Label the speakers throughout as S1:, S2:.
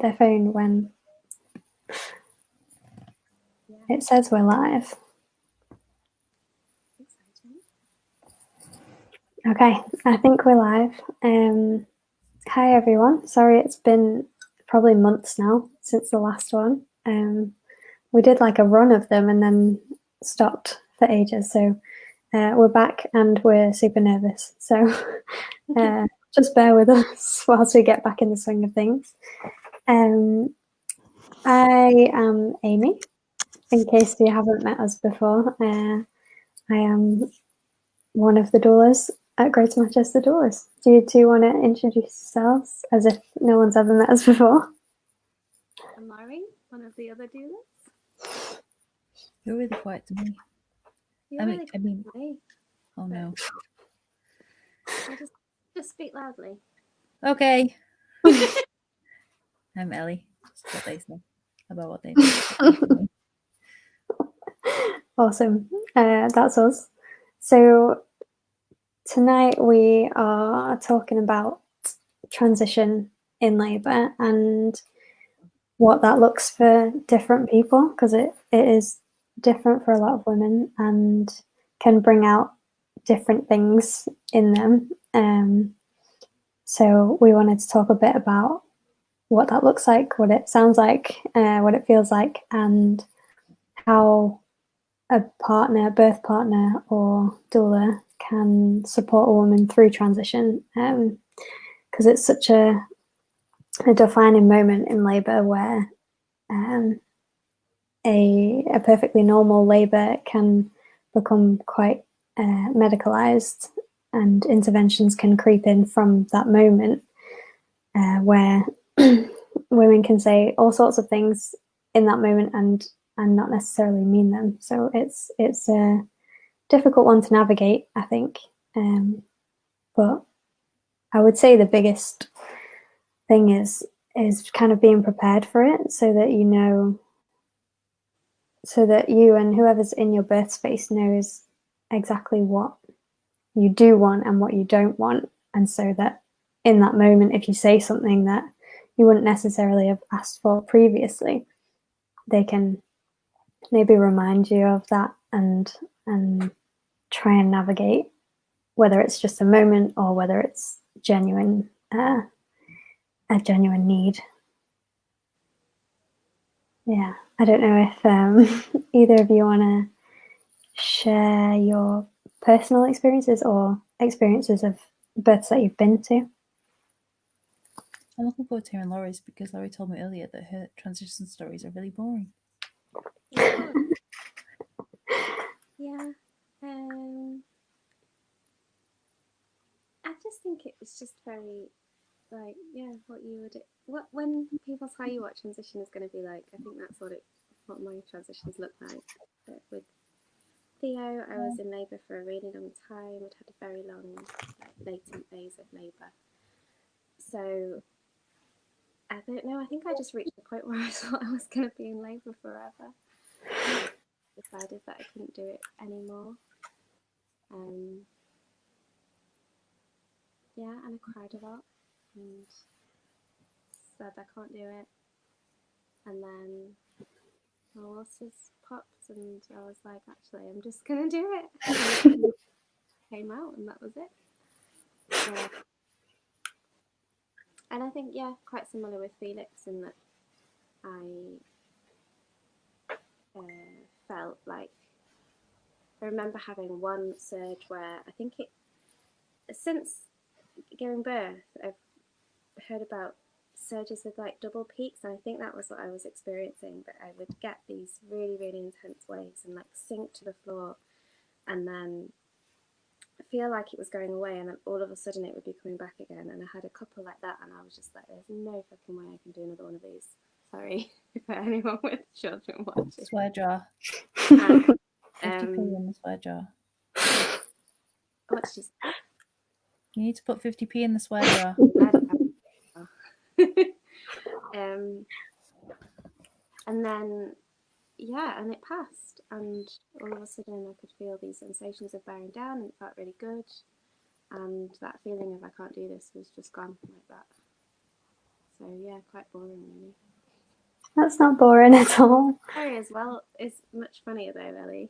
S1: their phone when it says we're live. Okay, I think we're live. Hi everyone. Sorry, it's been probably months now since the last one. We did like a run of them and then stopped for ages. So we're back and we're super nervous. So just bear with us whilst we get back in the swing of things. I am Amy, in case you haven't met us before. I am one of the doulas at Greater Manchester Doulas. Do you two want to introduce yourselves as if no one's ever met us before?
S2: I'm Laurie, one of the other doulas.
S3: You're really quiet to me.
S2: You're really quiet to me.
S3: Oh no.
S2: I just speak loudly.
S3: Okay. I'm Ellie. Just what they say about what they do.
S1: Awesome. That's us. So tonight we are talking about transition in labour and what that looks for different people, because it is different for a lot of women and can bring out different things in them. So we wanted to talk a bit about what that looks like, what it sounds like, what it feels like, and how a partner, birth partner or doula can support a woman through transition, because it's such a defining moment in labour where a perfectly normal labour can become quite medicalised, and interventions can creep in from that moment where women can say all sorts of things in that moment and not necessarily mean them. So it's a difficult one to navigate, I think. But I would say the biggest thing is kind of being prepared for it, so that you know, so that you and whoever's in your birth space knows exactly what you do want and what you don't want, and so that in that moment, if you say something that you wouldn't necessarily have asked for previously, they can maybe remind you of that and try and navigate, whether it's just a moment or whether it's genuine, a genuine need. Yeah, I don't know if either of you want to share your personal experiences or experiences of births that you've been to.
S3: I'm looking forward to hearing Laurie's, because Laurie told me earlier that her transition stories are really boring.
S2: Yeah. I just think it was just very, like, yeah, when people tell you what transition is going to be like, I think that's what my transitions look like. But with Theo, I was in labour for a really long time. I'd had a very long, latent phase of labour. So I don't know. I think I just reached the point where I thought I was going to be in labour forever. I decided that I couldn't do it anymore. Yeah, and I cried a lot and said I can't do it. And then my ulcers popped, and I was like, actually, I'm just going to do it. And it came out, and that was it. And I think, yeah, quite similar with Felix, in that I felt like, I remember having one surge where I think since giving birth, I've heard about surges with like double peaks, and I think that was what I was experiencing, that I would get these really, really intense waves and like sink to the floor and then feel like it was going away, and then all of a sudden it would be coming back again. And I had a couple like that, and I was just like, there's no fucking way I can do another one of these. Sorry for anyone with children watching.
S3: Swear jar. 50p in the swear jar.
S2: What did you say?
S3: You need to put 50p in the swear jar.
S2: And then, yeah, and it passed, and all of a sudden I could feel these sensations of bearing down, and it felt really good, and that feeling of I can't do this was just gone like that. So yeah, quite boring really.
S1: That's not boring at all.
S2: Story as well is much funnier though, Ellie.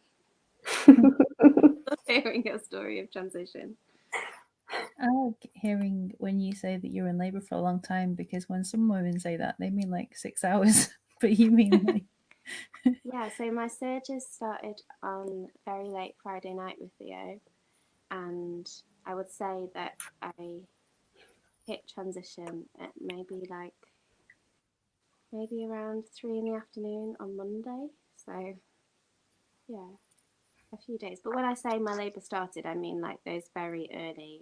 S2: Love hearing your story of transition.
S3: I like hearing when you say that you're in labour for a long time, because when some women say that, they mean like 6 hours, but you mean like
S2: Yeah, so my surges started on very late Friday night with Theo, and I would say that I hit transition at maybe around 3 in the afternoon on Monday. So yeah, a few days. But when I say my labour started, I mean like those very early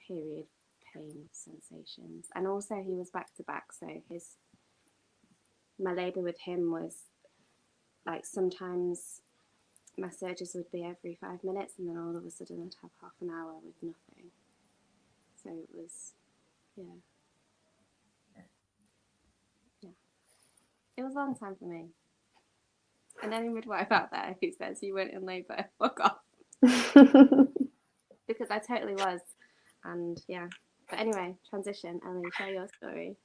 S2: period pain sensations. And also he was back to back, so my labour with him was like sometimes my surges would be every 5 minutes, and then all of a sudden I'd have half an hour with nothing. So it was, yeah. It was a long time for me. And any midwife out there who says you weren't in labour, fuck off. Because I totally was. And yeah. But anyway, transition. Ellie, share your story.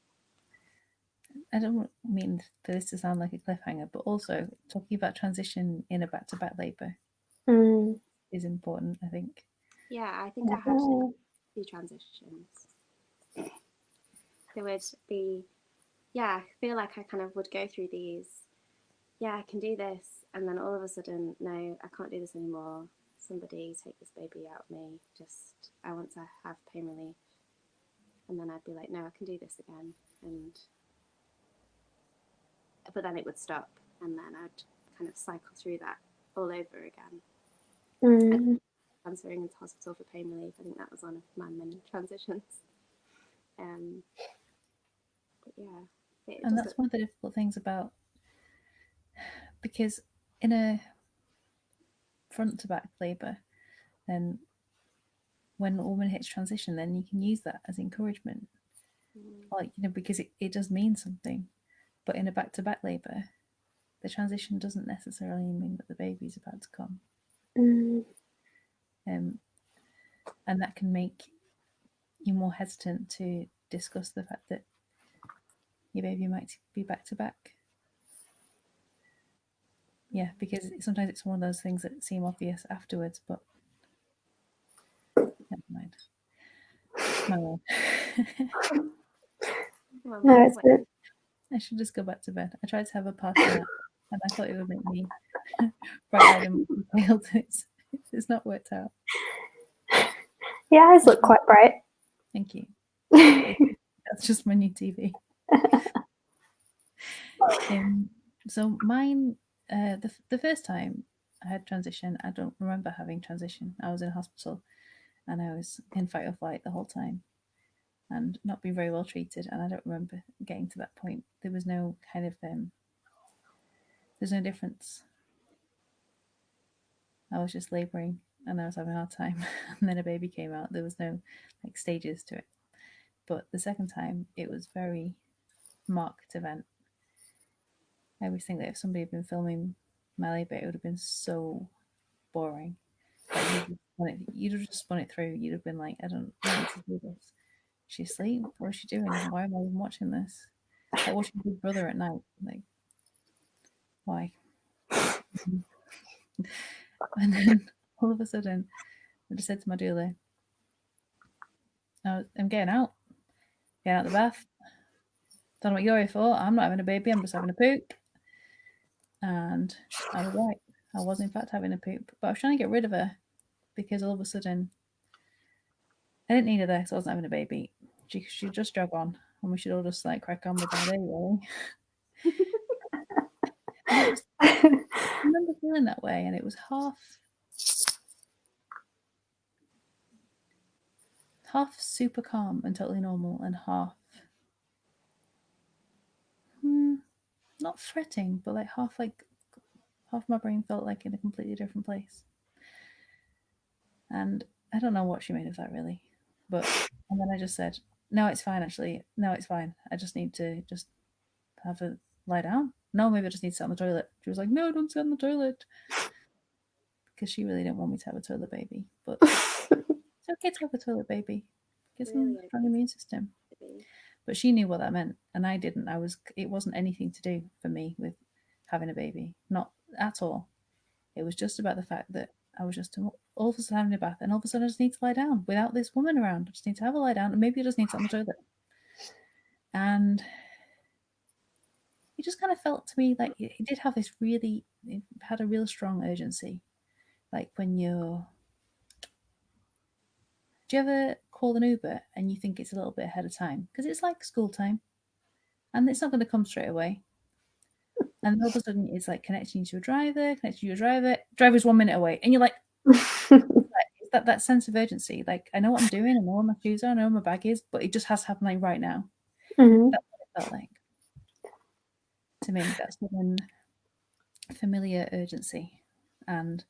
S3: I don't mean for this to sound like a cliffhanger, but also talking about transition in a back-to-back labour is important, I think.
S2: Yeah, I think I had a few transitions. There would be, I feel like I kind of would go through these, I can do this. And then all of a sudden, no, I can't do this anymore. Somebody take this baby out of me. I want to have pain relief. And then I'd be like, no, I can do this again. But then it would stop, and then I'd kind of cycle through that all over again. And transferring into hospital for pain relief, I think that was one of my many transitions. But yeah.
S3: And that's one of the difficult things about, because in a front to back labour, then when a woman hits transition, then you can use that as encouragement, like, because it does mean something. But in a back to back labour, the transition doesn't necessarily mean that the baby's about to come. And that can make you more hesitant to discuss the fact that your baby might be back to back. Yeah, because sometimes it's one of those things that seem obvious afterwards, but never mind. My word.
S1: No, it's good.
S3: I should just go back to bed. I tried to have a party nap, and I thought it would make me bright-eyed and detailed. It's not worked out.
S1: Your eyes look quite bright.
S3: Thank you. That's just my new TV. So mine, the first time I had transition, I don't remember having transition. I was in hospital, and I was in fight or flight the whole time, and not being very well treated. And I don't remember getting to that point. There was no kind of there's no difference. I was just labouring, and I was having a hard time. And then a baby came out. There was no like stages to it. But the second time, it was very marked event. I always think that if somebody had been filming my labour, it would have been so boring. Like you'd have just spun it through. You'd have been like, I don't need to do this. Is she asleep? What is she doing? Why am I even watching this? Like watching Big Brother at night. Like, why? And then all of a sudden, I just said to my doula, I'm getting out. Getting out the bath. Don't know what you're here for. I'm not having a baby. I'm just having a poop. And I was right. I was in fact having a poop. But I was trying to get rid of her because all of a sudden I didn't need her there because I wasn't having a baby. She'd just jog on and we should all just like crack on with our day, really. I remember feeling that way, and it was half super calm and totally normal, and half not fretting, but like half my brain felt like in a completely different place. And I don't know what she made of that really, and then I just said, no, it's fine. Actually, no, it's fine. I just need to just have a lie down. No, maybe I just need to sit on the toilet. She was like, no, don't sit on the toilet, because she really didn't want me to have a toilet baby. But it's okay to have a toilet baby. Get some strong immune system. But she knew what that meant, and I didn't. It wasn't anything to do for me with having a baby, not at all. It was just about the fact that I was just all of a sudden having a bath, and all of a sudden I just need to lie down without this woman around. I just need to have a lie down, and maybe I just need to sit on the toilet. And it just kind of felt to me like it did have this really, it had a real strong urgency. Like when do you ever call an Uber and you think it's a little bit ahead of time? Because it's like school time and it's not going to come straight away. And all of a sudden it's like connecting you to a driver, driver's 1 minute away. And you're like, it's that sense of urgency. Like, I know what I'm doing, I know where my shoes are, I know where my bag is, but it just has to happen like right now.
S1: Mhm.
S3: That's what it felt like. To me, that's an familiar urgency. And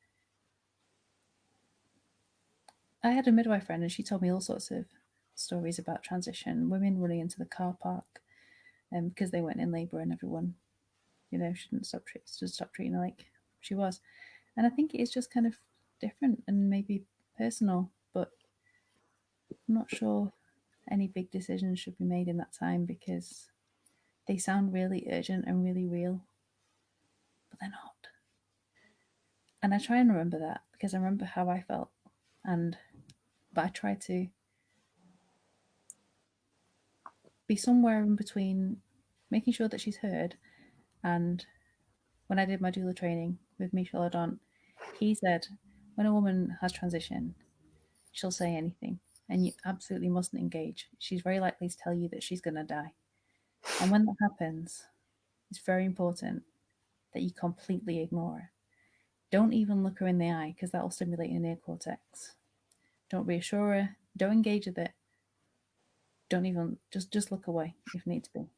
S3: I had a midwife friend and she told me all sorts of stories about transition, women running into the car park because they weren't in labour and everyone, shouldn't stop treating her like she was. And I think it is just kind of different and maybe personal, but I'm not sure any big decisions should be made in that time because they sound really urgent and really real, but they're not. And I try and remember that because I remember how I felt, but I try to be somewhere in between making sure that she's heard. And when I did my doula training with Michel Odon, he said, when a woman has transition, she'll say anything and you absolutely mustn't engage. She's very likely to tell you that she's going to die. And when that happens, it's very important that you completely ignore her. Don't even look her in the eye because that will stimulate your neocortex. Don't reassure her. Don't engage with it. Don't even, just look away if need to be.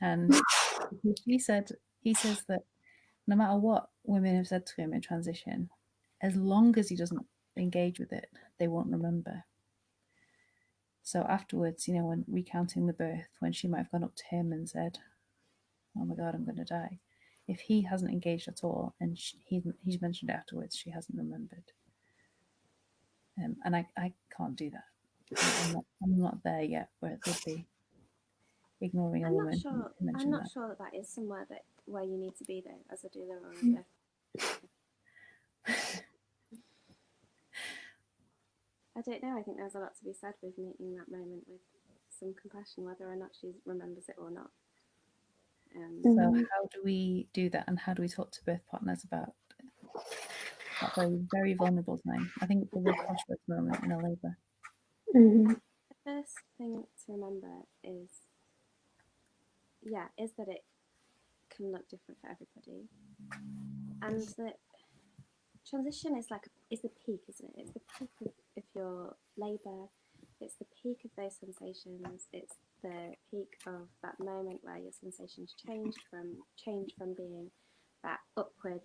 S3: And he says that no matter what women have said to him in transition, as long as he doesn't engage with it, they won't remember. So afterwards, when recounting the birth, when she might have gone up to him and said, "Oh my God, I'm going to die," if he hasn't engaged at all and he's mentioned it afterwards, she hasn't remembered. And I can't do that. I'm not there yet where it would be ignoring a woman.
S2: I'm not sure that is somewhere where you need to be though, as a doula or a birth. I don't know. I think there's a lot to be said with meeting that moment with some compassion, whether or not she remembers it or not.
S3: So how do we do that, and how do we talk to birth partners about that very, very vulnerable time? I think it's a real crossroads moment in a labour.
S1: Mm-hmm.
S2: The first thing to remember is that it can look different for everybody, and that transition is the peak, isn't it? It's the peak of your labour. It's the peak of those sensations. It's the peak of that moment where your sensations change from being that upward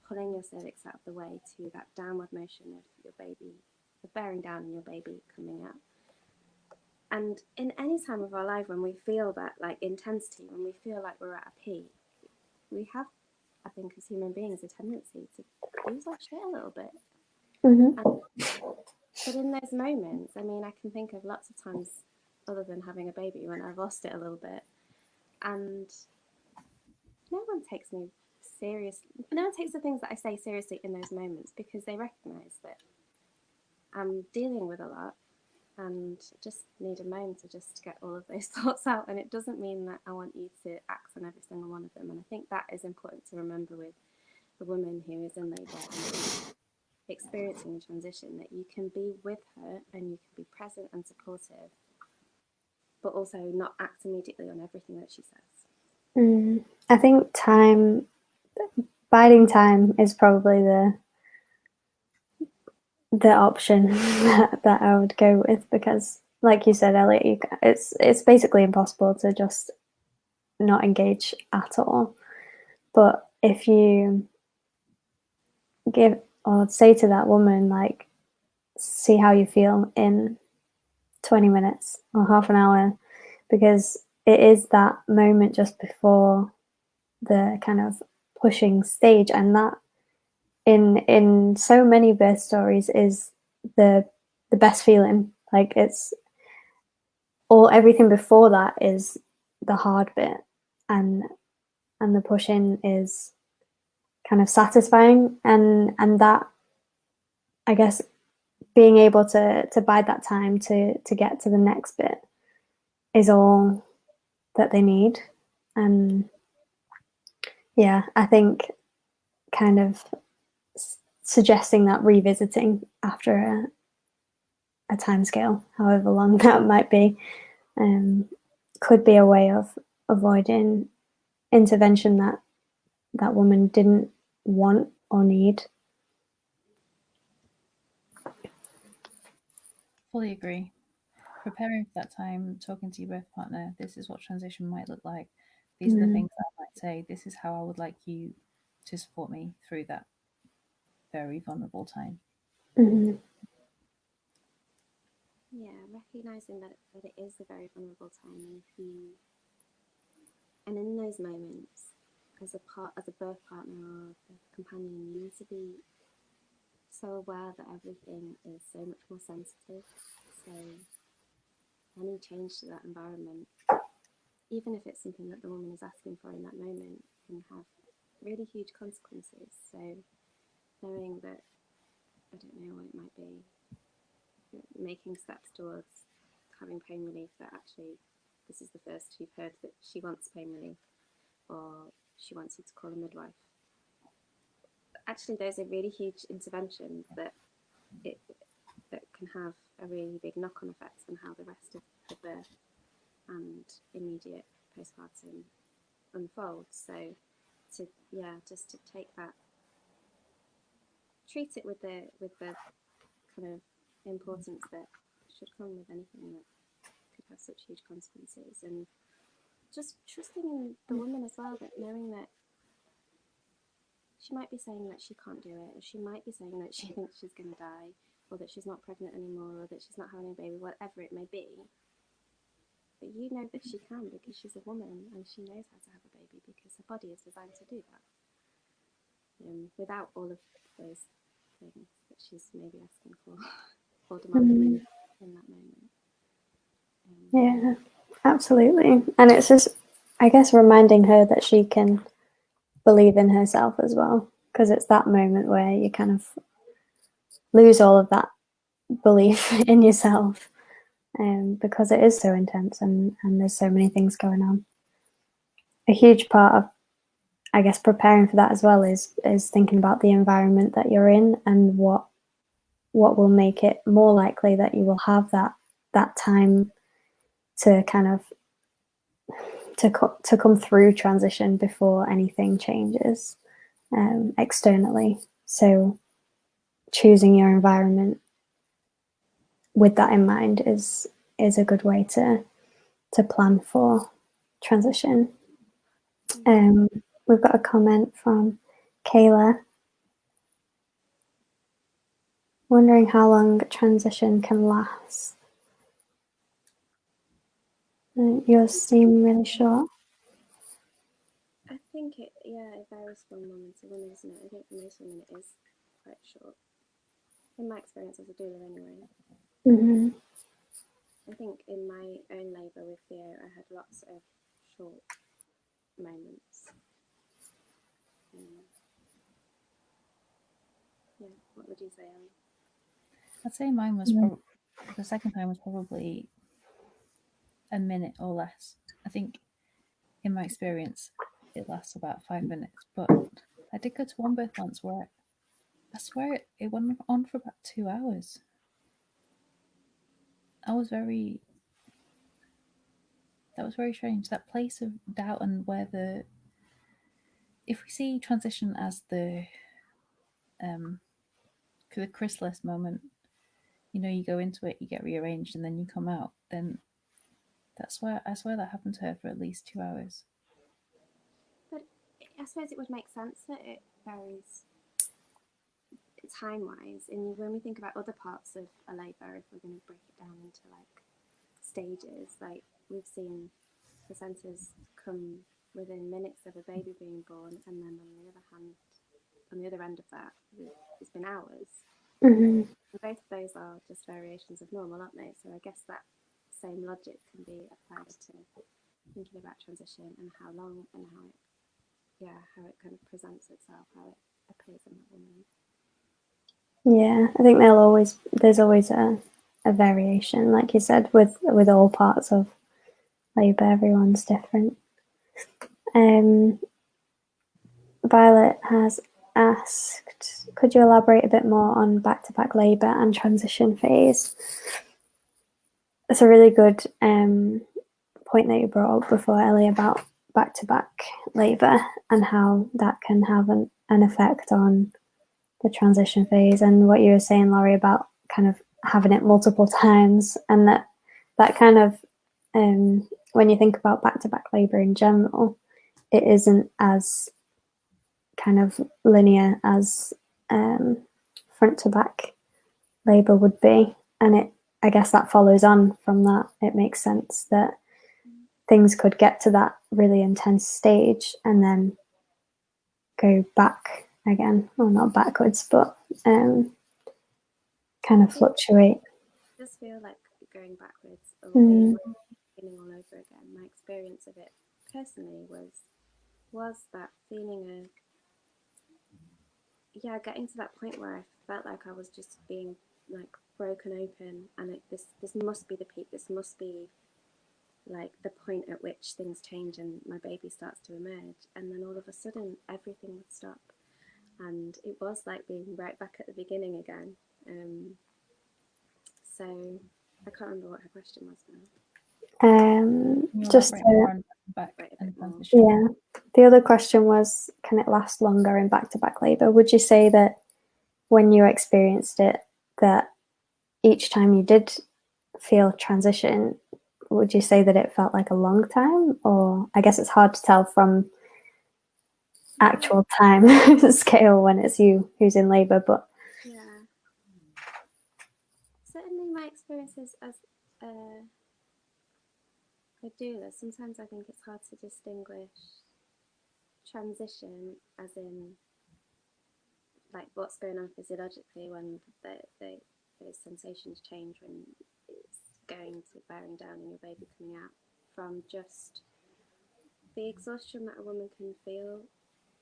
S2: pulling your cervix out of the way to that downward motion of your baby, the bearing down and your baby coming out. And in any time of our life when we feel that intensity, when we feel like we're at a peak, we have, I think, as human beings, a tendency to lose our shit a little bit.
S1: Mm-hmm.
S2: But in those moments, I mean, I can think of lots of times other than having a baby when I've lost it a little bit, and no one takes me seriously. No one takes the things that I say seriously in those moments because they recognise that I'm dealing with a lot and just need a moment to just get all of those thoughts out. And it doesn't mean that I want you to act on every single one of them. And I think that is important to remember with a woman who is in labour and experiencing a transition, that you can be with her and you can be present and supportive, but also not act immediately on everything that she says.
S1: I think biding time is probably the option that I would go with, because like you said, Elliot, it's basically impossible to just not engage at all. But if you give or say to that woman, see how you feel in 20 minutes or half an hour, because it is that moment just before the kind of pushing stage, and that in so many birth stories is the best feeling. It's all everything before that is the hard bit, and the push in is kind of satisfying, and that, I guess, being able to bide that time to get to the next bit is all that they need. And yeah, I think kind of suggesting that revisiting after a time scale, however long that might be, could be a way of avoiding intervention that woman didn't want or need.
S3: Fully agree. Preparing for that time, talking to your birth partner, this is what transition might look like. These are the things that I might say. This is how I would like you to support me through that very vulnerable time.
S1: Mm-hmm.
S2: Yeah, recognizing that it is a very vulnerable time, and in those moments, as a birth partner or a companion, you need to be so aware that everything is so much more sensitive. So any change to that environment, even if it's something that the woman is asking for in that moment, can have really huge consequences. So knowing that, I don't know what it might be, making steps towards having pain relief, that actually this is the first you've heard that she wants pain relief, or she wants you to call a midwife. Actually, those are really huge interventions that can have a really big knock-on effect on how the rest of the birth and immediate postpartum unfolds. So just to take that, treat it with the kind of importance that should come with anything that could have such huge consequences, and just trusting in the woman as well, that knowing that she might be saying that she can't do it, or she might be saying that she thinks she's going to die, or that she's not pregnant anymore, or that she's not having a baby, whatever it may be. But you know that she can, because she's a woman and she knows how to have a baby, because her body is designed to do that. Without all of those things that she's maybe asking for or demanding in that moment.
S1: Yeah, absolutely. And it's just, I guess, reminding her that she can believe in herself as well, because it's that moment where you kind of lose all of that belief in yourself, because it is so intense, and there's so many things going on. A huge part of, I guess, preparing for that as well is thinking about the environment that you're in, and what will make it more likely that you will have that time to kind of to come through transition before anything changes externally. So choosing your environment with that in mind is a good way to plan for transition. We've got a comment from Kayla, wondering how long transition can last. Yours seem really short.
S2: I think it varies from woman to woman, isn't it? I think for most women it is quite short. In my experience as a doula anyway.
S1: Mm-hmm.
S2: I think in my own labour with Theo, I had lots of short moments. Yeah, what would you say, Ellie?
S3: I'd say mine was the second time was probably a minute or less. I think in my experience it lasts about 5 minutes, but I did go to one birth once where I swear it went on for about 2 hours. That was very strange. That place of doubt, and where if we see transition as the chrysalis moment, you go into it, you get rearranged, and then you come out, then I swear that happened to her for at least 2 hours.
S2: But I suppose it would make sense that it varies time-wise. And when we think about other parts of a labour, if we're going to break it down into like stages, like we've seen placentas come within minutes of a baby being born, and then on the other hand, on the other end of that, it's been hours.
S1: Mm-hmm.
S2: And both of those are just variations of normal, aren't they? So I guess that same logic can be applied to thinking about transition and how long and how it kind of presents itself, how it appears in that woman.
S1: Yeah, I think there's always a variation, like you said, with all parts of labour. Everyone's different. Violet has asked, could you elaborate a bit more on back-to-back labour and transition phase? It's a really good point that you brought up before, Ellie, about back-to-back labour and how that can have an effect on the transition phase, and what you were saying, Laurie, about kind of having it multiple times, and that kind of when you think about back-to-back labour in general, it isn't as kind of linear as front to back labour would be, and I guess that follows on from that. It makes sense that things could get to that really intense stage and then go back again, well, not backwards, but kind of fluctuate.
S2: It does feel like going backwards or beginning all over again. My experience of it personally was that feeling of getting to that point where I felt like I was just being like broken open, and this must be the peak. This must be like the point at which things change and my baby starts to emerge, and then all of a sudden everything would stop, and it was like being right back at the beginning again. So I can't remember what her question was now.
S1: Just
S3: back and
S1: yeah, the other question was, can it last longer in back-to-back labour? Would you say that when you experienced it, that each time you did feel transition, would you say that it felt like a long time? Or I guess it's hard to tell from actual time scale when it's you who's in labour, but
S2: certainly my experiences as a doula, sometimes I think it's hard to distinguish transition as in like what's going on physiologically when those sensations change, when it's going to bearing down and your baby coming out, from just the exhaustion that a woman can feel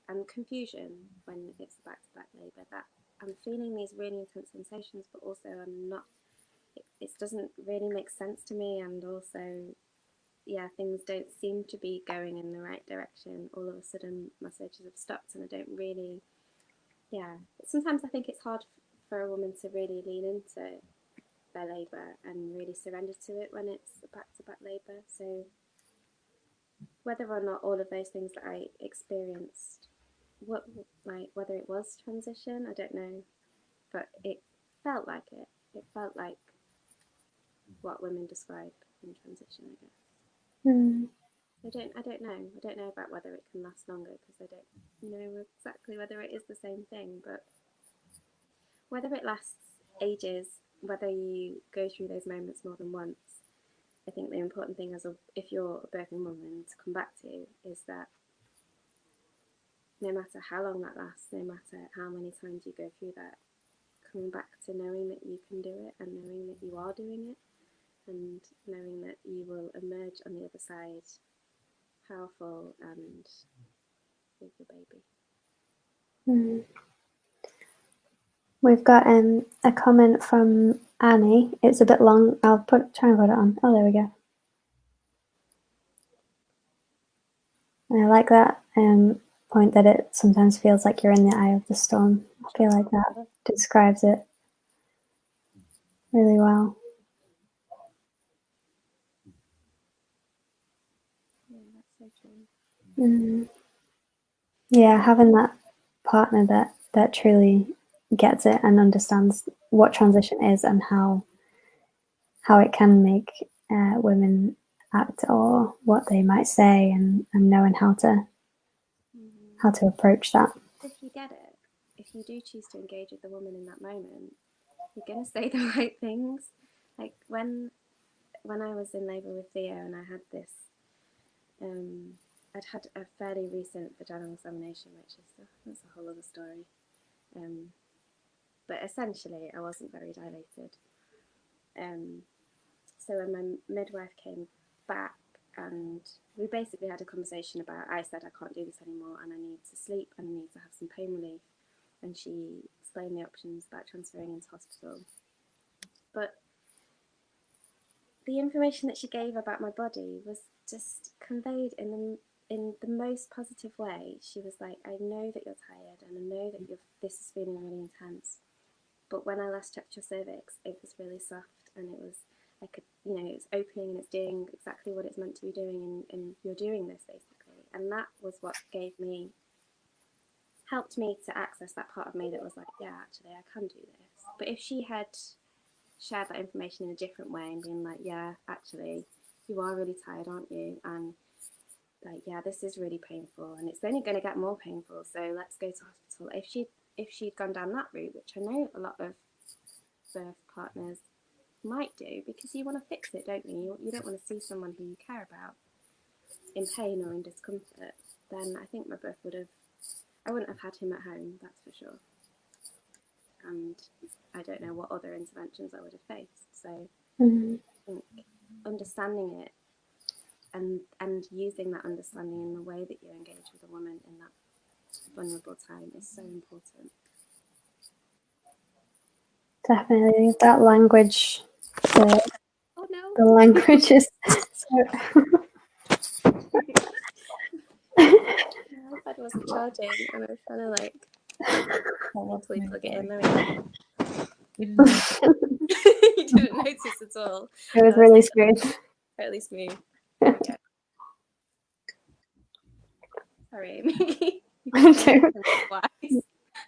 S2: and confusion when it's a back-to-back labour, that I'm feeling these really intense sensations, but also I'm not, it doesn't really make sense to me, and also things don't seem to be going in the right direction. All of a sudden my surges have stopped and I don't really, sometimes I think it's hard for a woman to really lean into their labour and really surrender to it when it's a back-to-back labour. So whether or not all of those things that I experienced, whether it was transition, I don't know, but it felt like it. It felt like what women describe in transition, I guess. I don't know. I don't know about whether it can last longer, because I don't know exactly whether it is the same thing, but whether it lasts ages, whether you go through those moments more than once, I think the important thing if you're a birthing woman to come back to is that no matter how long that lasts, no matter how many times you go through that, coming back to knowing that you can do it and knowing that you are doing it and knowing that you will emerge on the other side powerful and with your baby.
S1: We've got a comment from Annie. It's a bit long. I'll try and put it on. Oh, there we go. And I like that point that it sometimes feels like you're in the eye of the storm. I feel like that describes it really well.
S2: Yeah, that's so true.
S1: Yeah, having that partner that truly gets it and understands what transition is and how it can make women act or what they might say, and knowing how to approach that.
S2: If you get it, if you do choose to engage with the woman in that moment, you're going to say the right things. Like when I was in labour with Theo and I had this, I'd had a fairly recent vaginal examination, which that's a whole other story. But essentially, I wasn't very dilated. so when my midwife came back, and we basically had a conversation about, I said I can't do this anymore and I need to sleep and I need to have some pain relief, and she explained the options about transferring into hospital. But the information that she gave about my body was just conveyed in the most positive way. She was like, I know that you're tired and I know that this is feeling really intense, but when I last checked your cervix, it was really soft, and it was, I could, it's opening and it's doing exactly what it's meant to be doing, and you're doing this basically. And that was what helped me to access that part of me that was like, yeah, actually I can do this. But if she had shared that information in a different way and been like, yeah, actually you are really tired, aren't you? And like, yeah, this is really painful and it's only going to get more painful, so let's go to hospital. If she'd gone down that route, which I know a lot of birth partners might do, because you want to fix it, don't you? You don't want to see someone who you care about in pain or in discomfort, then I think my birth I wouldn't have had him at home, that's for sure. And I don't know what other interventions I would have faced. So I think understanding it and using that understanding in the way that you engage with a woman in that vulnerable time is so important.
S1: Definitely, that language.
S2: Oh no!
S1: The language is so.
S2: My iPad wasn't charging, and I was trying to like mentally plug it in. There we go. You didn't notice at all.
S1: It was really smooth.
S2: Totally smooth. There we go. Sorry, Amy.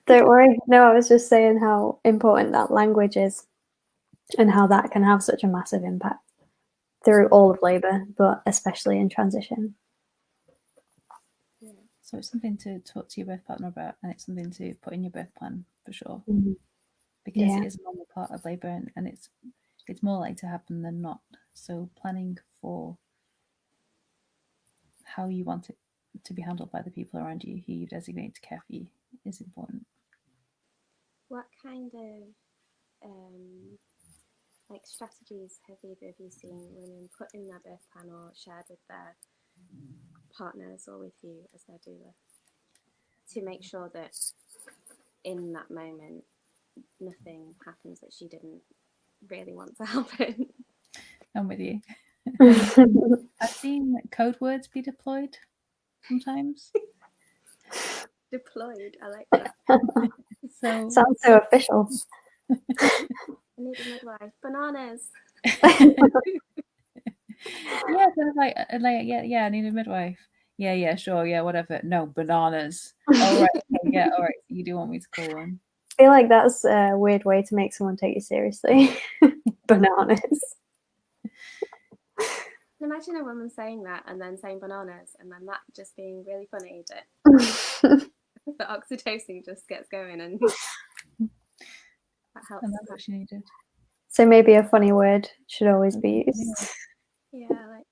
S1: Don't worry. No, I was just saying how important that language is and how that can have such a massive impact through all of labour, but especially in transition.
S3: Yeah. So it's something to talk to your birth partner about, and it's something to put in your birth plan for sure. Because it is a normal part of labour, and it's more likely to happen than not. So planning for how you want it to be handled by the people around you who you designate to care for you is important.
S2: What kind of like strategies have either of you seen women put in their birth plan or shared with their partners or with you as their doula to make sure that in that moment nothing happens that she didn't really want to happen?
S3: I'm with you. I've seen code words be deployed sometimes.
S2: Deployed, I like that.
S1: So sounds so official.
S2: I need a midwife. Bananas.
S3: Yeah, kind of like yeah, I need a midwife. Yeah, sure, yeah, whatever. No, bananas. All right, okay, yeah, all right. You do want me to call one?
S1: I feel like that's a weird way to make someone take you seriously. Bananas.
S2: Imagine a woman saying that and then saying bananas, and then that just being really funny that the oxytocin just gets going, and that helps.
S3: And that's what she needed.
S1: So maybe a funny word should always be used.
S2: Yeah, like.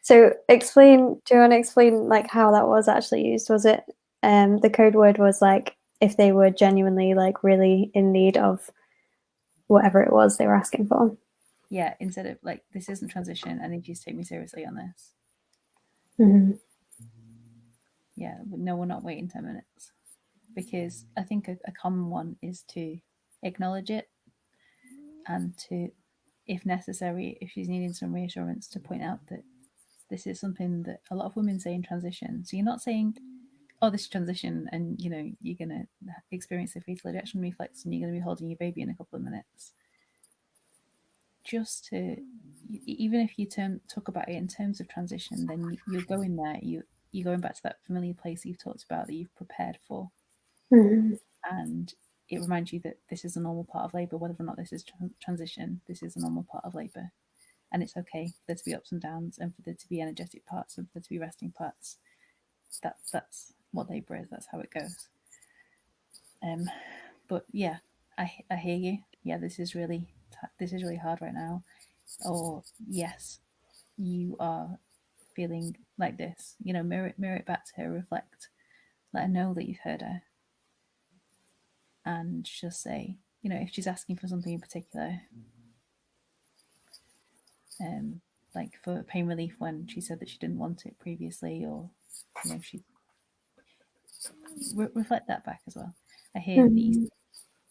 S1: So do you want to explain like how that was actually used? Was it the code word was like if they were genuinely like really in need of whatever it was they were asking for?
S3: Yeah, instead of like, this isn't transition, I need you to take me seriously on this. Yeah, but no, we're not waiting 10 minutes. Because I think a common one is to acknowledge it and to, if necessary, if she's needing some reassurance, to point out that this is something that a lot of women say in transition. So you're not saying, oh, this is transition and, you're going to experience a fetal ejection reflex and you're going to be holding your baby in a couple of minutes. Just to, even if you talk about it in terms of transition, then you're going there, you're going back to that familiar place you've talked about that you've prepared for. And it reminds you that this is a normal part of labour, whether or not this is transition, this is a normal part of labour. And it's okay for there to be ups and downs and for there to be energetic parts and for there to be resting parts. That's what labour is, that's how it goes. But yeah, I hear you. Yeah, this is really hard right now. Or yes, you are feeling like this. Mirror it back to her, reflect, let her know that you've heard her. And just say, if she's asking for something in particular, like for pain relief when she said that she didn't want it previously, or she reflect that back as well. I hear that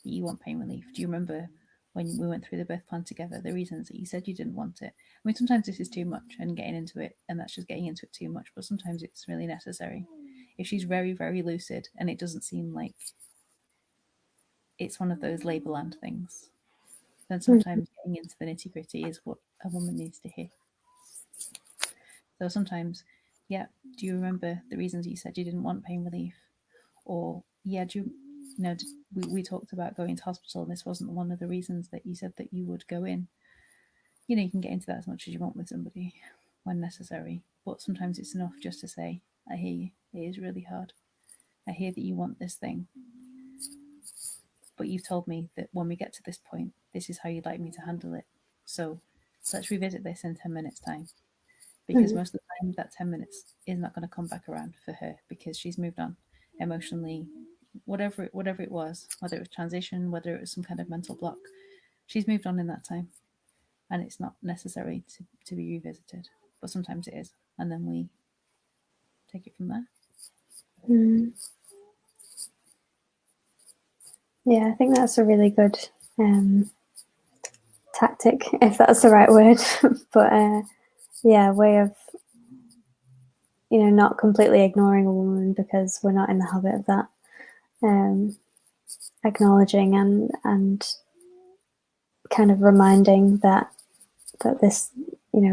S3: you want pain relief. Do you remember when we went through the birth plan together, the reasons that you said you didn't want it? I mean, sometimes this is too much and getting into it, and that's just getting into it too much, but sometimes it's really necessary. If she's very, very lucid and it doesn't seem like it's one of those labor land things, then sometimes getting into the nitty gritty is what a woman needs to hear. So sometimes, yeah, do you remember the reasons you said you didn't want pain relief? Or, yeah, we talked about going to hospital and this wasn't one of the reasons that you said that you would go in. You can get into that as much as you want with somebody when necessary, but sometimes it's enough just to say, I hear you, it is really hard. I hear that you want this thing, but you've told me that when we get to this point, this is how you'd like me to handle it. So let's revisit this in 10 minutes time, because most of the time that 10 minutes is not going to come back around for her because she's moved on emotionally, whatever it was, whether it was transition, whether it was some kind of mental block, she's moved on in that time, and it's not necessary to be revisited, but sometimes it is, and then we take it from there.
S1: Yeah, I think that's a really good tactic, if that's the right word. But way of not completely ignoring a woman because we're not in the habit of that. Acknowledging and kind of reminding that this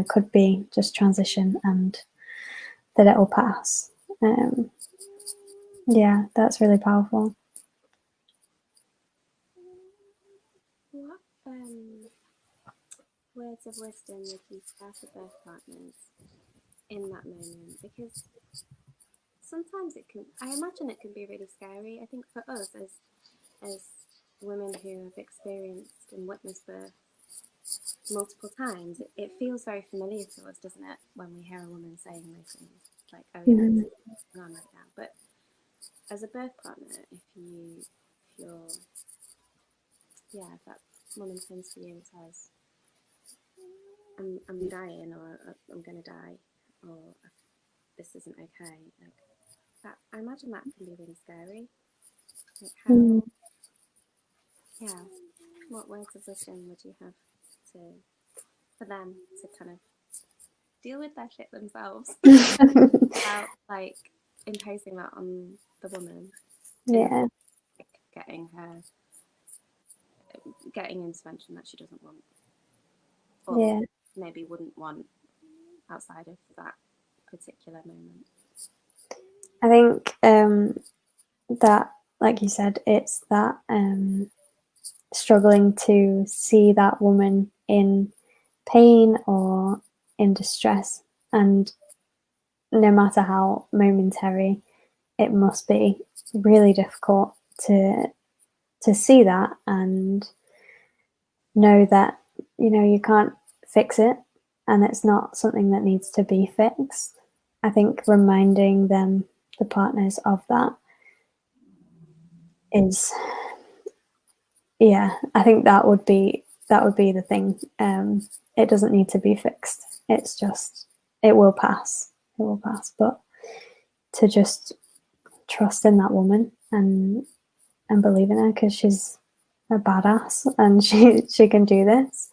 S1: could be just transition and that it will pass. Yeah, that's really powerful.
S2: What words of wisdom would you share to birth partners in that moment? Because sometimes I imagine it can be really scary. I think for us as women who have experienced and witnessed birth multiple times, it feels very familiar to us, doesn't it, when we hear a woman saying those things, like, oh yeah, this is going on right now. But as a birth partner, if that woman comes to you and says, I'm dying, or I'm going to die, or this isn't okay, like that, I imagine that can be really scary. Like how, what words of wisdom would you have for them to kind of deal with their shit themselves without like imposing that on the woman?
S1: Yeah.
S2: Getting intervention that she doesn't want, or maybe wouldn't want outside of that particular moment.
S1: I think that, like you said, it's that struggling to see that woman in pain or in distress, and no matter how momentary, it must be really difficult to see that and know that you can't fix it and it's not something that needs to be fixed. I think reminding them, the partners, of that is, I think that would be the thing. It doesn't need to be fixed. It's just, it will pass. It will pass. But to just trust in that woman and believe in her, because she's a badass and she can do this.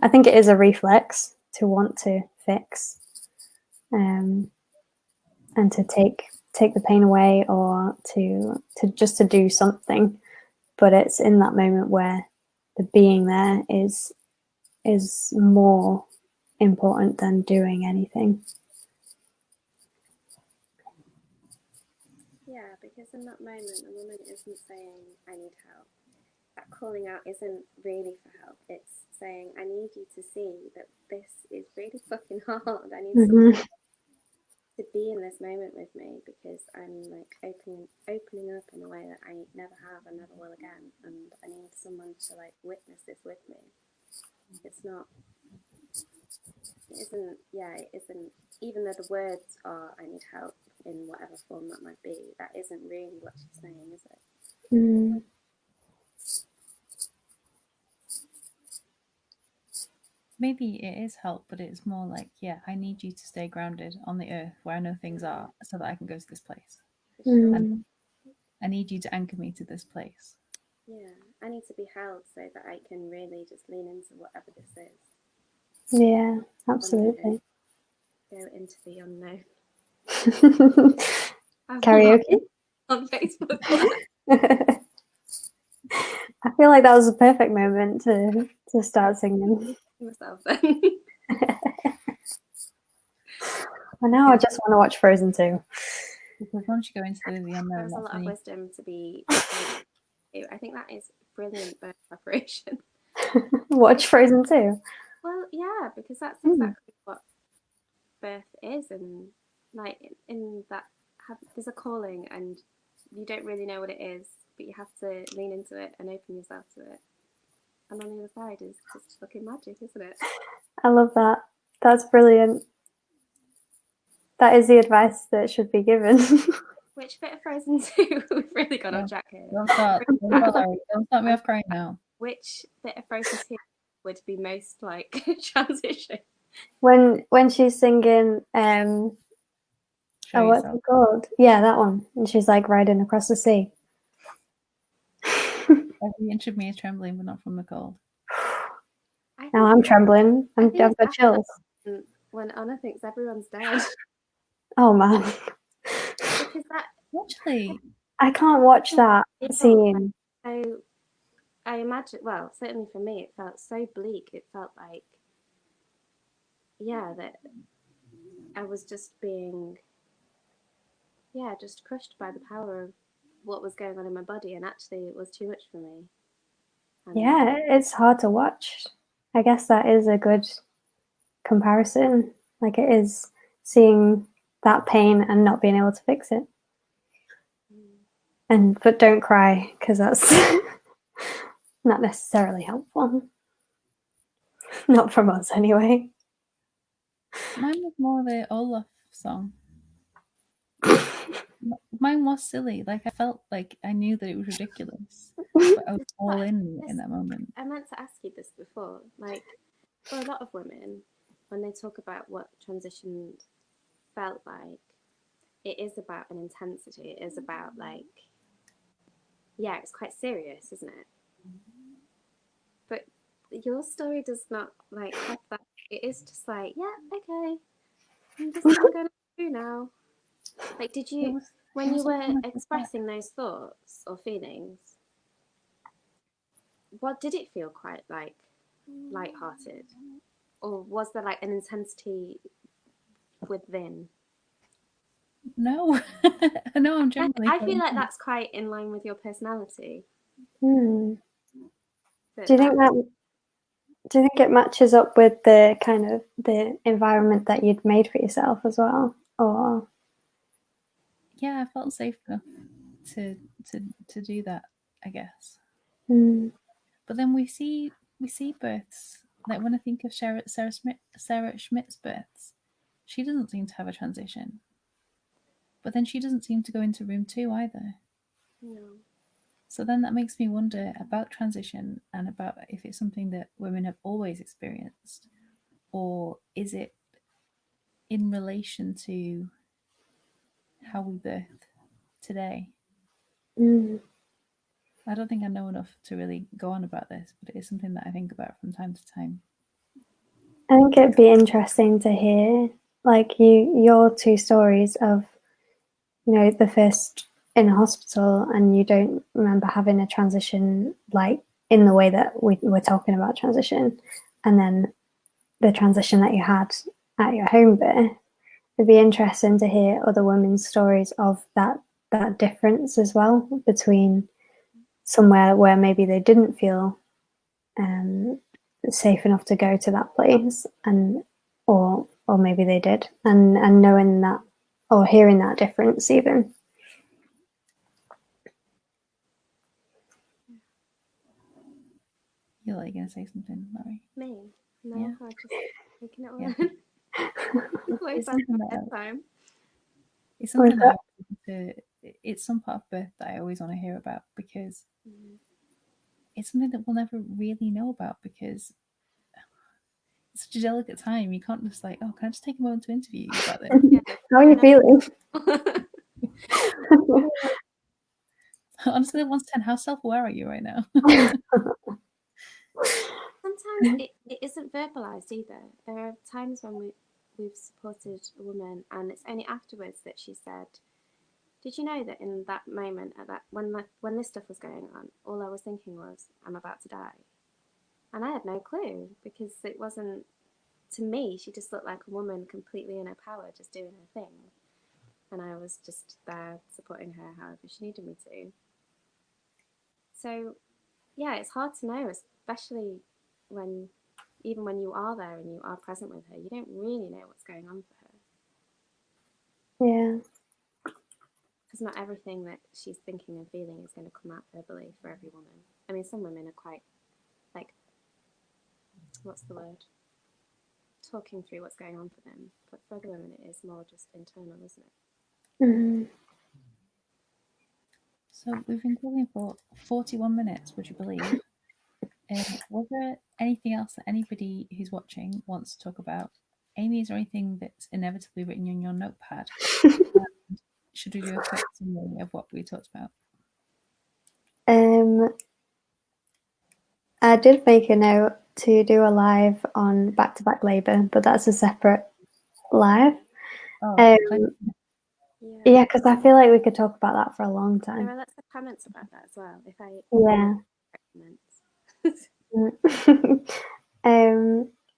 S1: I think it is a reflex to want to fix, and to take the pain away, or to just to do something. But it's in that moment where the being there is more important than doing anything.
S2: Yeah, because in that moment, the woman isn't saying, I need help. That calling out isn't really for help. It's saying, I need you to see that this is really fucking hard. I need someone to be in this moment with me, because I'm like opening up in a way that I never have and never will again. And I need someone to like witness this with me. It isn't, even though the words are, I need help, in whatever form that might be, that isn't really what she's saying, is it?
S3: maybe it is help, but it's more like, yeah, I need you to stay grounded on the earth where I know things are so that I can go to this place.
S2: For sure.
S1: Mm.
S3: I need you to anchor me to this place.
S2: Yeah, I need to be held so that I can really just lean into whatever this is.
S1: Yeah, absolutely.
S2: Go into the unknown.
S1: Karaoke?
S2: On Facebook.
S1: I feel like that was a perfect moment to start singing.
S2: Myself then.
S1: And now I just want to watch Frozen 2.
S3: Because once you go into the unknown,
S2: There's a
S3: that's
S2: lot
S3: when
S2: of
S3: you
S2: wisdom to be. I think that is brilliant birth preparation.
S1: Watch Frozen 2.
S2: Well, yeah, because that's
S1: Hmm.
S2: exactly what birth is, and like in that, there's a calling, and you don't really know what it is, but you have to lean into it and open yourself to it. And on the other side is just fucking magic, isn't it?
S1: I love that. That's brilliant. That is the advice that should be given.
S2: Which bit of Frozen 2? We've really gone off track here.
S3: don't start me off crying now.
S2: Which bit of Frozen 2 would be most like transition?
S1: when she's singing
S3: Show
S1: what's
S3: yourself.
S1: it called? Yeah, that one. And she's like riding across the sea.
S3: Every inch of me is trembling, but not from the cold.
S1: Now I'm trembling. I've got chills.
S2: When Anna thinks everyone's dead.
S1: Oh man.
S2: Because that
S3: Actually,
S1: I can't watch that scene.
S2: So I imagine, well, certainly for me, it felt so bleak. It felt like, yeah, that I was just being, yeah, just crushed by the power of what was going on in my body, and actually it was too much for me. And
S1: Yeah, it's hard to watch. I guess that is a good comparison. Like it is seeing that pain and not being able to fix it. But don't cry because that's not necessarily helpful. Not from us anyway.
S3: mine was more the Olaf song. Mine was silly. Like I felt like I knew that it was ridiculous, but I was all in that moment.
S2: I meant to ask you this before. Like, for a lot of women, when they talk about what transition felt like, it is about an intensity. It is about like, yeah, it's quite serious, isn't it? But your story does not like have that. It is just like, yeah, okay, this is what I'm going to do now. Like, did you, when you were expressing those thoughts or feelings, what did it feel quite like light-hearted? Or was there like an intensity within?
S3: No, no, I'm generally.
S2: I feel like that's quite in line with your personality.
S1: Do you think that? Do you think it matches up with the kind of the environment that you'd made for yourself as well, or?
S3: Yeah, I felt safe enough to do that, I guess. But then we see births. Like when I think of Sarah Schmidt's births, she doesn't seem to have a transition. But then she doesn't seem to go into room 2 either.
S2: No.
S3: So then that makes me wonder about transition and about if it's something that women have always experienced, or is it in relation to how we birth today? I don't think I know enough to really go on about this, but it is something that I think about from time to time.
S1: I think it'd be interesting to hear, like your two stories of, the first in a hospital and you don't remember having a transition, like in the way that we're talking about transition, and then the transition that you had at your home birth. It'd be interesting to hear other women's stories of that difference as well, between somewhere where maybe they didn't feel safe enough to go to that place, and or maybe they did, and knowing that or hearing that difference even.
S3: You're like going to say something, Laurie?
S2: Me? No,
S3: Yeah.
S2: I'm just taking it all
S3: Yeah.
S2: in.
S3: It's something it's some part of birth that I always want to hear about, because it's something that we'll never really know about, because such a delicate time. You can't just like, oh, can I just take a moment to interview you about this?
S1: How are you feeling?
S3: On a scale of 1 to 10, how self-aware are you right now?
S2: Sometimes it isn't verbalized either. There are times when we've supported a woman, and it's only afterwards that she said, "Did you know that in that moment, at that when this stuff was going on, all I was thinking was, I'm about to die," and I had no clue because it wasn't. To me, she just looked like a woman completely in her power, just doing her thing, and I was just there supporting her however she needed me to. So, yeah, it's hard to know, especially when, even when you are there and you are present with her, you don't really know what's going on for her.
S1: Yeah.
S2: Because not everything that she's thinking and feeling is going to come out verbally for every woman. I mean, some women are quite, like, what's the word? Talking through what's going on for them. But for other women, it is more just internal, isn't it?
S1: Mm-hmm.
S3: So we've been talking for 41 minutes, would you believe? Was there anything else that anybody who's watching wants to talk about? Amy, is there anything that's inevitably written in your notepad? Should we do a quick summary of what we talked about?
S1: I did make a note to do a live on back-to-back labour, but that's a separate live.
S3: Oh,
S1: yeah, because I feel like we could talk about that for a long time.
S2: There are lots of comments about that as well. If I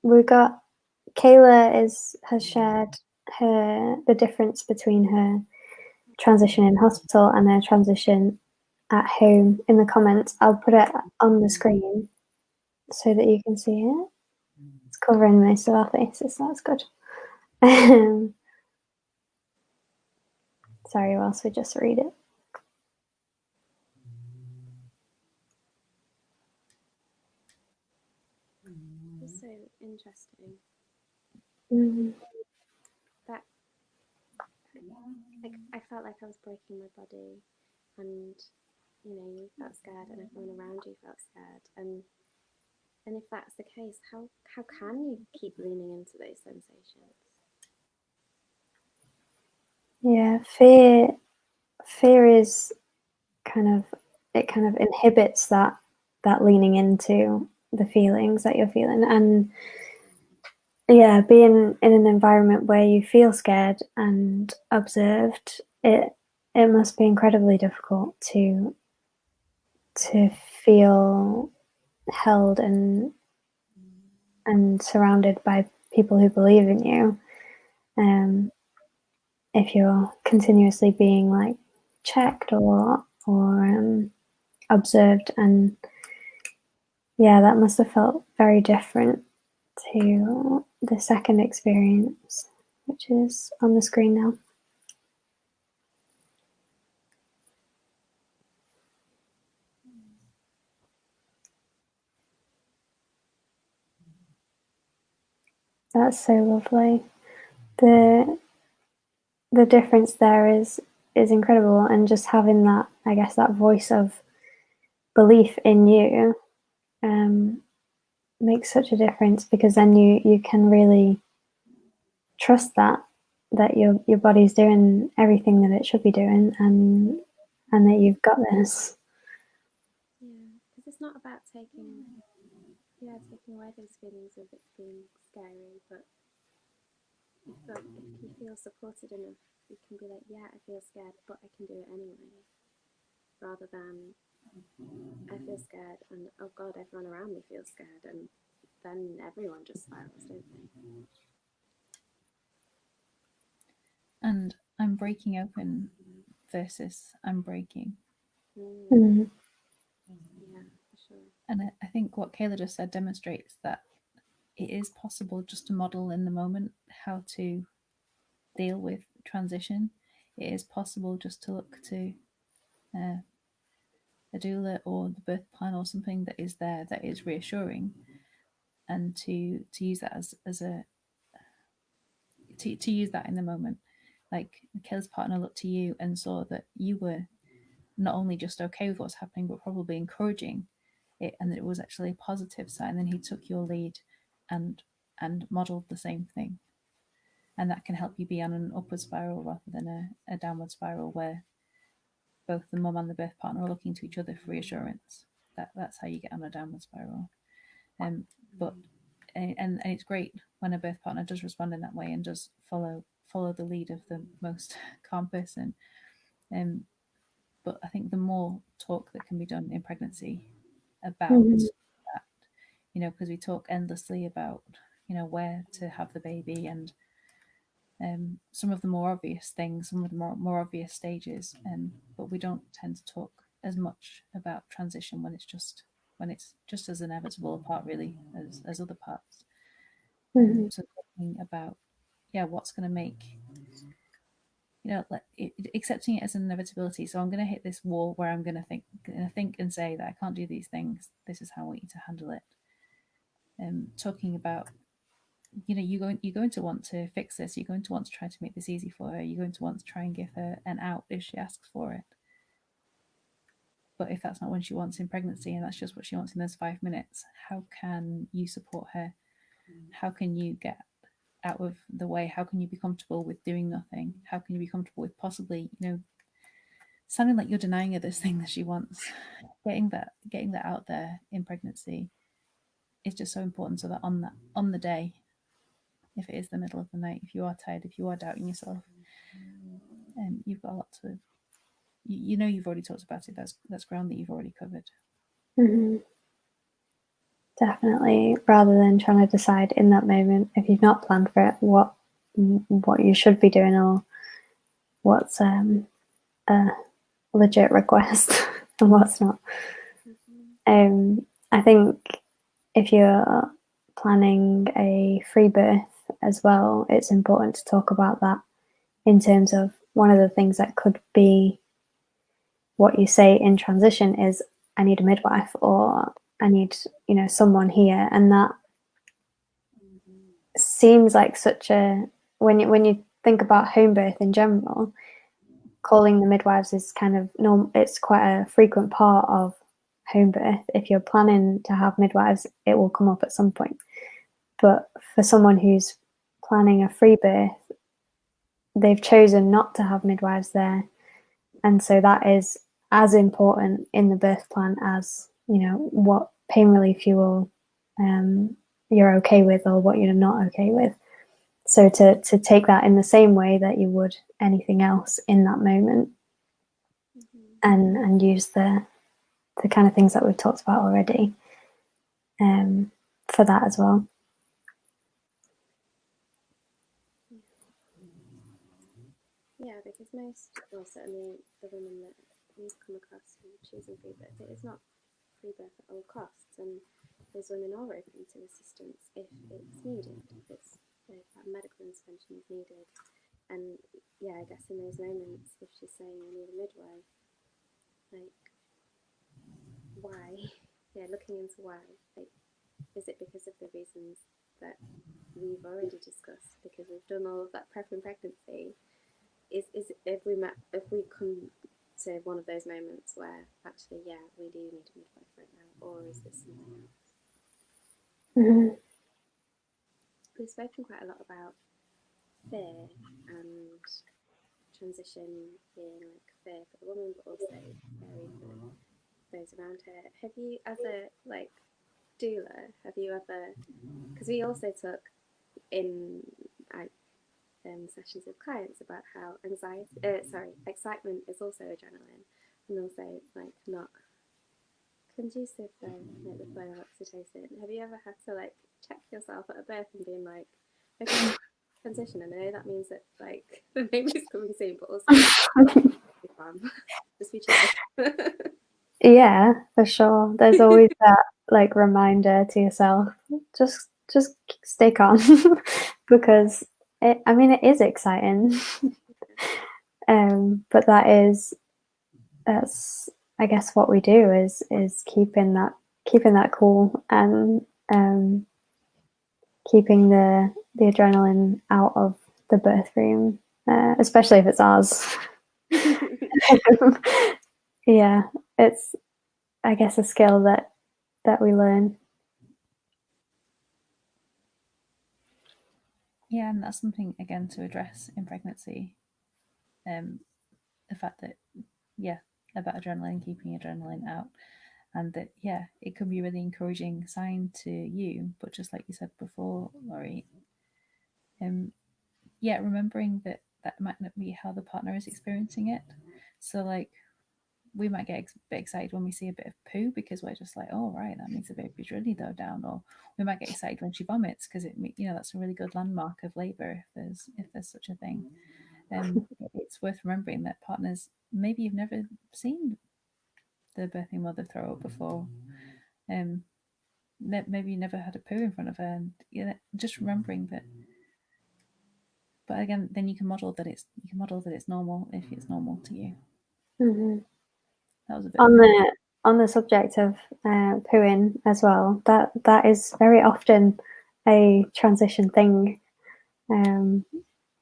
S1: we got Kayla has shared the difference between her transition in hospital and her transition at home in the comments. I'll put it on the screen so that you can see it. It's covering most of our faces, so that's good. Sorry, whilst we just read it.
S2: It's so interesting. That, like, I felt like I was breaking my body, and you know, you felt scared, and everyone around you felt scared, and if that's the case, how can you keep leaning into those sensations?
S1: Yeah, fear is kind of inhibits that leaning into the feelings that you're feeling, and yeah, being in an environment where you feel scared and observed, it must be incredibly difficult to feel held and surrounded by people who believe in you. If you're continuously being like checked or observed, and yeah, that must have felt very different to the second experience, which is on the screen now. That's so lovely. The difference there is incredible, and just having that, I guess, that voice of belief in you makes such a difference, because then you can really trust that your body's doing everything that it should be doing, and that you've got this.
S2: Yeah, because it's not about taking away those feelings of it being scary, but if you feel supported enough, you can be like, yeah, I feel scared, but I can do it anyway, rather than I feel scared and oh god, everyone around me feels scared, and then everyone just spirals, don't they?
S3: And I'm breaking open versus I'm breaking.
S1: Mm-hmm.
S2: Yeah, for sure.
S3: And I think what Kayla just said demonstrates that it is possible just to model in the moment how to deal with transition. It is possible just to look to a doula or the birth plan or something that is there that is reassuring, and to use that as a to use that in the moment. Like Kayla's partner looked to you and saw that you were not only just okay with what's happening, but probably encouraging it, and that it was actually a positive sign. Then he took your lead and and model the same thing. And that can help you be on an upward spiral rather than a downward spiral where both the mum and the birth partner are looking to each other for reassurance. That's how you get on a downward spiral. But it's great when a birth partner does respond in that way and does follow the lead of the most calm person. But I think the more talk that can be done in pregnancy about that, because we talk endlessly about, where to have the baby and some of the more obvious things, some of the more obvious stages, but we don't tend to talk as much about transition when it's just as inevitable a part really as other parts. So talking about what's going to make, accepting it as an inevitability. So I'm going to hit this wall where I'm going to think and say that I can't do these things. This is how I want you to handle it. Talking about, you're going to want to fix this. You're going to want to try to make this easy for her. You're going to want to try and give her an out if she asks for it. But if that's not what she wants in pregnancy and that's just what she wants in those 5 minutes, how can you support her? How can you get out of the way? How can you be comfortable with doing nothing? How can you be comfortable with possibly, sounding like you're denying her this thing that she wants? Getting that out there in pregnancy is just so important, so that on the day, if it is the middle of the night, if you are tired, if you are doubting yourself, you've got a lot to, you've already talked about it. That's ground that you've already covered.
S1: Definitely, rather than trying to decide in that moment, if you've not planned for it, what you should be doing or what's a legit request and what's not. I think if you're planning a free birth as well, it's important to talk about that in terms of one of the things that could be what you say in transition is, I need a midwife, or I need, someone here. And that seems like such a, when you think about home birth in general, calling the midwives is kind of normal. It's quite a frequent part of home birth. If you're planning to have midwives, it will come up at some point. But for someone who's planning a free birth, they've chosen not to have midwives there. And so that is as important in the birth plan as, what pain relief you're okay with or what you're not okay with. So to take that in the same way that you would anything else in that moment, and use the kind of things that we've talked about already for that as well.
S2: Yeah, because certainly the women that we've come across who are choosing free birth, it is not free birth at all costs, and those women are open to assistance if it's needed, if that medical intervention is needed. And I guess in those moments, if she's saying I need a midwife, like, why? Looking into why. Like, is it because of the reasons that we've already discussed? Because we've done all of that prep in pregnancy. Is if we come to one of those moments where actually, we do need a midwife right now, or is this something else? We've spoken quite a lot about fear and transition being like fear for the woman, but also scary for those around her. Have you, as a doula, because we also took in sessions with clients about how excitement is also adrenaline, and also not conducive for the flow of oxytocin. Have you ever had to check yourself at a birth and being like, okay, transition, I know that means that the baby's coming soon, but also be calm, just be chill.
S1: Yeah, for sure. There's always that reminder to yourself, just stay calm, because it is exciting. But that's I guess what we do is keeping that cool and keeping the adrenaline out of the birth room, especially if it's ours. Yeah, it's, I guess, a skill that we learn.
S3: Yeah, and that's something again to address in pregnancy. The fact that, yeah, about adrenaline, keeping adrenaline out, and that, yeah, it could be a really encouraging sign to you, but just like you said before, Laurie, yeah, remembering that that might not be how the partner is experiencing it. So, like, we might get a bit excited when we see a bit of poo because we're just like, oh, right, that means the baby's really low down. Or we might get excited when she vomits because that's a really good landmark of labor if there's such a thing. It's worth remembering that partners, maybe you've never seen the birthing mother throw up before. Maybe you never had a poo in front of her, and just remembering that. But again, then you can model that it's normal if it's normal to you.
S1: Mm-hmm.
S3: That was a bit
S1: on the subject of pooing as well. That is very often a transition thing.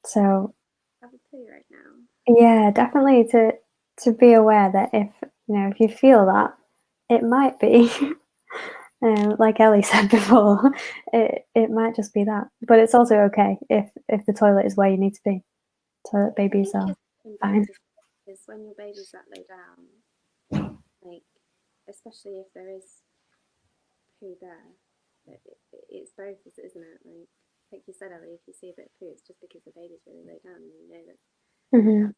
S1: So
S2: I have a poo right now.
S1: yeah, definitely to be aware that if you feel that, it might be like Ellie said before, it might just be that. But it's also okay if the toilet is where you need to be. Toilet babies are fine.
S2: Because when your baby's that low down, like, especially if there is poo there, it's both, isn't it? Like you said, Ellie, if you see a bit of poo, it's just because the baby's really low down, and you know that
S1: Mm-hmm.
S2: that's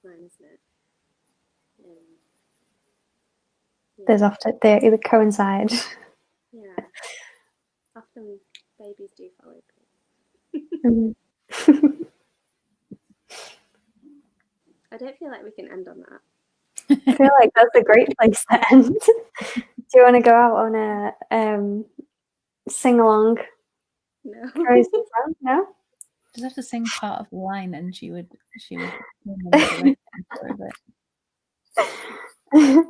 S2: fine, isn't it? Yeah.
S1: There's often they coincide.
S2: Yeah. Often babies do follow poo.
S1: Mm-hmm.
S2: I don't feel like we can end on that.
S1: I feel like that's a great place to end. Do you want to go out on a sing along?
S2: No.
S1: No.
S3: Just have to sing part of the line, and she would remember it.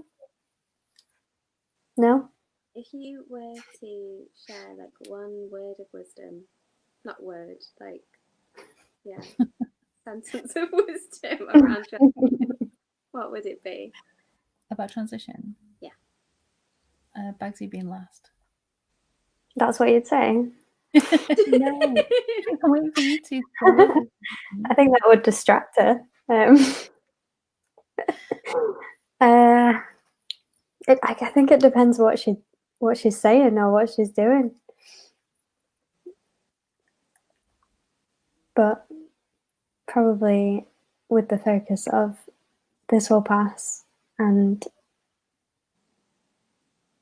S1: No.
S2: If you were to share like one word of wisdom, not word, like, yeah, sentence of wisdom around transition, what would it be?
S3: About transition?
S2: Yeah.
S3: Bagsy being last.
S1: That's what you'd say?
S3: No. I'm waiting for you to.
S1: I think that would distract her. I think it depends what she's saying or what she's doing. But probably with the focus of this will pass, and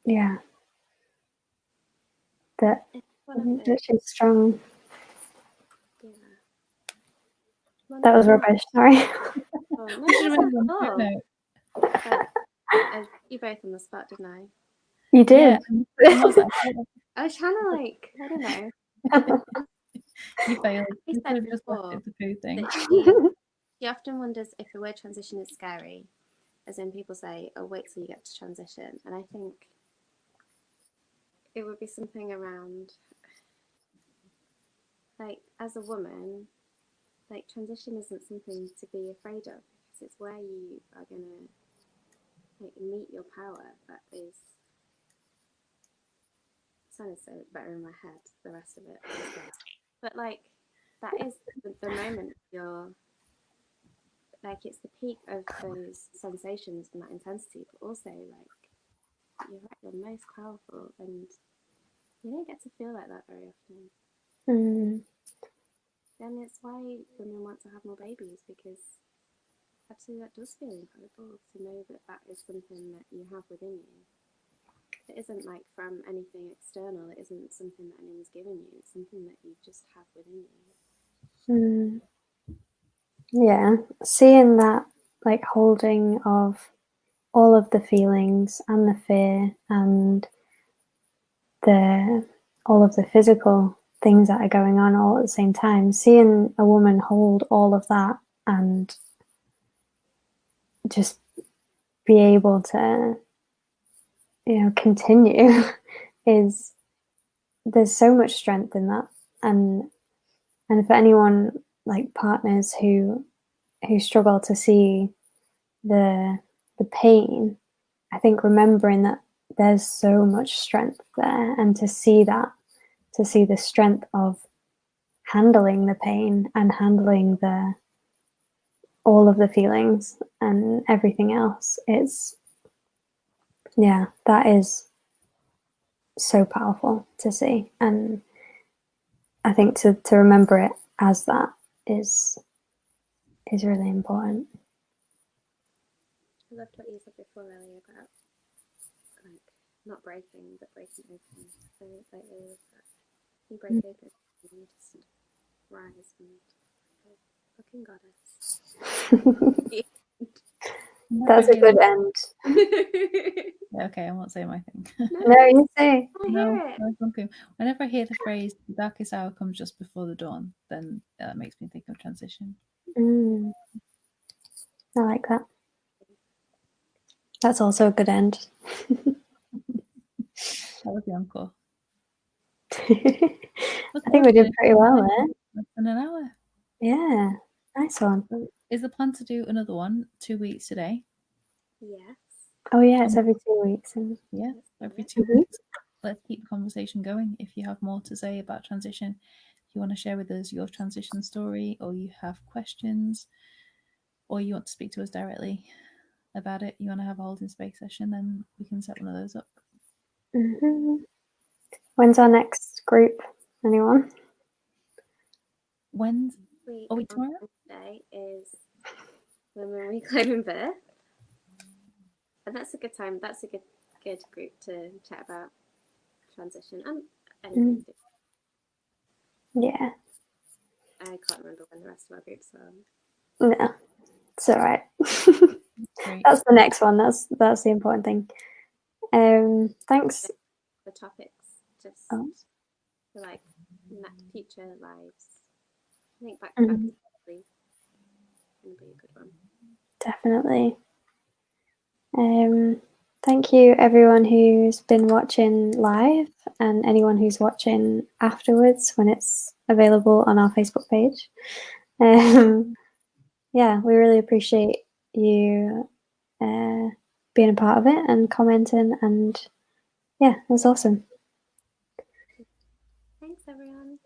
S1: yeah, that she's strong.
S2: Yeah.
S1: That was rubbish. Sorry.
S2: I you both on the spot, didn't I?
S1: You did.
S3: Yeah,
S2: I was trying to, like, I don't know.
S3: You failed.
S2: You said before
S3: the poo thing.
S2: She often wonders if the word transition is scary, as in people say, "Oh, wait till you get to transition," and I think it would be something around, like, as a woman, like, transition isn't something to be afraid of because it's where you are gonna, like, meet your power. That is. Sounded so better in my head. The rest of it, but like, that is the moment you're. Like, it's the peak of those sensations and that intensity, but also, like, you're at your most powerful, and you don't get to feel like that very often. And it's why women want to have more babies, because actually that does feel incredible to know that that is something that you have within you. It isn't like from anything external. It isn't something that anyone's given you. It's something that you just have within you.
S1: Yeah, seeing that, like, holding of all of the feelings and the fear and all of the physical things that are going on all at the same time, seeing a woman hold all of that and just be able to continue there's so much strength in that. And for anyone, like, partners who struggle to see the pain, I think remembering that there's so much strength there, and to see the strength of handling the pain and handling all of the feelings and everything else. It's, yeah, that is so powerful to see. And I think to remember it as that is really important.
S2: I loved what you said before, Ellie, about like not breaking, but breaking open. So like you break open and you just rise and fucking goddess.
S1: That's a good end.
S3: Yeah, okay, I won't say my thing.
S1: No, you say.
S2: I hear it.
S3: No, okay. Whenever I hear the phrase "the darkest hour comes just before the dawn," then that makes me think of transition.
S1: I like that. That's also a good end.
S3: That was the encore.
S1: I think we did pretty well there.
S3: Less than an hour.
S1: Yeah, nice one.
S3: Is the plan to do another one 2 weeks today?
S2: Yes.
S1: Oh yeah, it's every 2 weeks.
S3: Yeah, every 2
S1: Mhm.
S3: weeks. Let's keep the conversation going. If you have more to say about transition, if you want to share with us your transition story, or you have questions, or you want to speak to us directly about it, you want to have a holding space session, then we can set one of those up.
S1: When's our next group? Anyone?
S3: When's
S2: Week
S3: are we
S2: on
S3: tomorrow?
S2: Wednesday is Women Week Giving Birth. And that's a good time. That's a good group to chat about transition and anything.
S1: Yeah.
S2: I can't remember when the rest of our groups are.
S1: No, it's all right.
S3: Great.
S1: That's the next one. That's the important thing. Thanks.
S2: The topics just
S1: Oh.
S2: for like future lives. I think back
S1: Mhm.
S2: is probably going to be a good one.
S1: Definitely. Thank you everyone who's been watching live and anyone who's watching afterwards when it's available on our Facebook page. Yeah, we really appreciate you being a part of it and commenting, and yeah, it was awesome.
S2: Thanks everyone.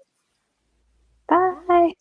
S1: Bye.